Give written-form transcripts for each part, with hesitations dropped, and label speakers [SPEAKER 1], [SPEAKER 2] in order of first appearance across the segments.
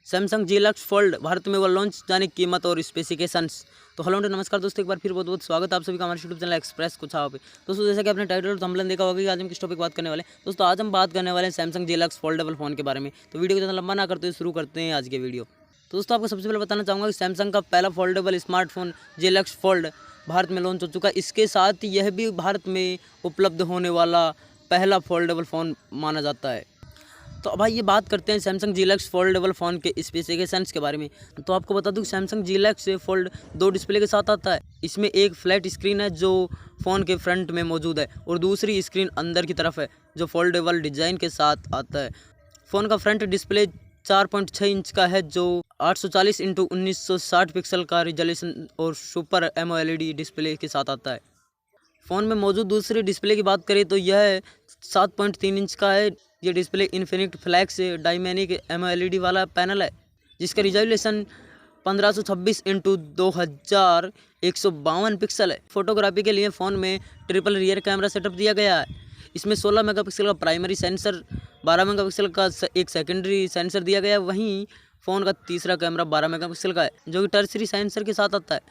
[SPEAKER 1] Samsung Galaxy fold Bharat में वो launch, जाने कीमत और स्पेसिफिकेशंस। तो हेलो नमस्कार दोस्तों, एक बार फिर बहुत बहुत स्वागत है आप सभी का हमारे यूट्यूब चैनल एक्सप्रेस कुछ पे। दोस्तों जैसा कि आपने टाइटल और थंबनेल देखा होगा कि आज हम किस टॉपिक बात करने वाले हैं। दोस्तों आज हम बात करने वाले हैं सैमसंग Galaxy फोल्डेबल फ़ोन के बारे में। तो वीडियो को ज़्यादा लंबा ना करते हुए शुरू करते हैं आज के वीडियो। तो दोस्तों आपको सबसे पहले बताना चाहूँगा कि सैमसंग का पहला foldable smartphone Galaxy fold Bharat में लॉन्च हो चुका है। इसके साथ यह भी भारत में उपलब्ध होने वाला पहला फोल्डेबल फ़ोन माना जाता है। तो अब ये बात करते हैं सैमसंग Galaxy फोल्डेबल फ़ोन के स्पेसिफिकेशंस के बारे में। तो आपको बता दूं कि सैमसंग Galaxy फोल्ड 2 डिस्प्ले के साथ आता है। इसमें एक फ्लैट स्क्रीन है जो फ़ोन के फ्रंट में मौजूद है और दूसरी स्क्रीन अंदर की तरफ है जो फोल्डेबल डिज़ाइन के साथ आता है। फ़ोन का फ्रंट डिस्प्ले 4.6 इंच का है जो 840 × 1960 पिक्सल का रिजोल्यूशन और सुपर एमोलेड डिस्प्ले के साथ आता है। फ़ोन में मौजूद दूसरे डिस्प्ले की बात करें तो यह 7.3 इंच का है। ये display infinite flex dynamic AMOLED वाला पैनल है जिसका रिजोल्यूशन 1526 × 2152 पिक्सल है। फोटोग्राफी के लिए फ़ोन में ट्रिपल रियर कैमरा सेटअप दिया गया है। इसमें 16 मेगापिक्सल का प्राइमरी सेंसर, 12 मेगापिक्सल का एक सेकेंडरी सेंसर दिया गया है। वहीं फ़ोन का तीसरा कैमरा 12 मेगापिक्सल का है जो कि टर्सरी सेंसर के साथ आता है।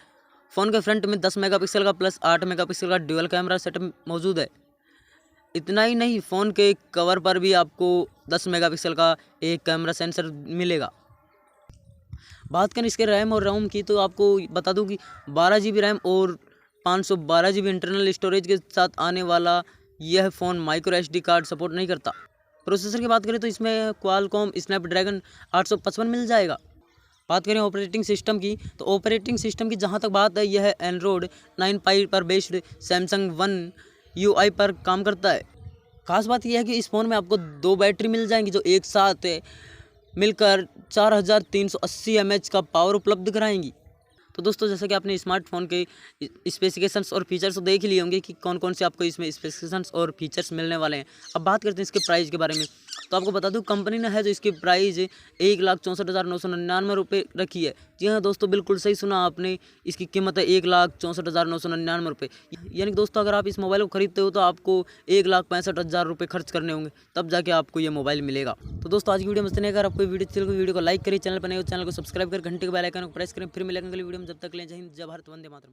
[SPEAKER 1] फ़ोन के फ्रंट में 10 मेगापिक्सल का प्लस 8 मेगापिक्सल का ड्यूअल कैमरा सेटअप मौजूद है। इतना ही नहीं, फ़ोन के कवर पर भी आपको 10 मेगापिक्सल का एक कैमरा सेंसर मिलेगा। बात करें इसके रैम और रोम की तो आपको बता दूं कि 12 GB रैम और 512 GB इंटरनल स्टोरेज के साथ आने वाला यह phone micro SD card support नहीं करता। प्रोसेसर की बात करें तो इसमें क्वालकॉम स्नैपड्रैगन 855 मिल जाएगा। बात करें ऑपरेटिंग सिस्टम की तो ऑपरेटिंग सिस्टम की जहां तक बात है, यह एंड्रॉयड 9 Pie पर बेस्ड सैमसंग वन UI पर काम करता है। खास बात यह है कि इस फ़ोन में आपको 2 बैटरी मिल जाएंगी जो एक साथ मिलकर 4380 mAh का पावर उपलब्ध कराएंगी। तो दोस्तों जैसा कि आपने स्मार्टफोन के स्पेसिफिकेशंस और फीचर्स तो देख ही लिए होंगे कि कौन कौन से आपको इसमें स्पेसिफिकेशंस और फीचर्स मिलने वाले हैं। अब बात करते हैं इसके प्राइस के बारे में। तो आपको बता दूं कंपनी ने है जो इसकी प्राइस 1,64,999 रुपये रखी है। जी हाँ दोस्तों, बिल्कुल सही सुना आपने, इसकी कीमत है 1,64,999 रुपये। यानी कि दोस्तों अगर आप इस मोबाइल को खरीदते हो तो आपको 1,65,000 रुपये खर्च करने होंगे तब जाके आपको ये मोबाइल मिलेगा। तो दोस्तों आज की वीडियो में इतना ही। अगर आपको वीडियो को लाइक करें, चैनल पर नए हो चैनल को सब्सक्राइब कर घंटे के बेल आइकन को प्रेस करें। फिर मिलेंगे अगली वीडियो में, जब तक ले जय हिंद, जय भारत, वंदे मातरम।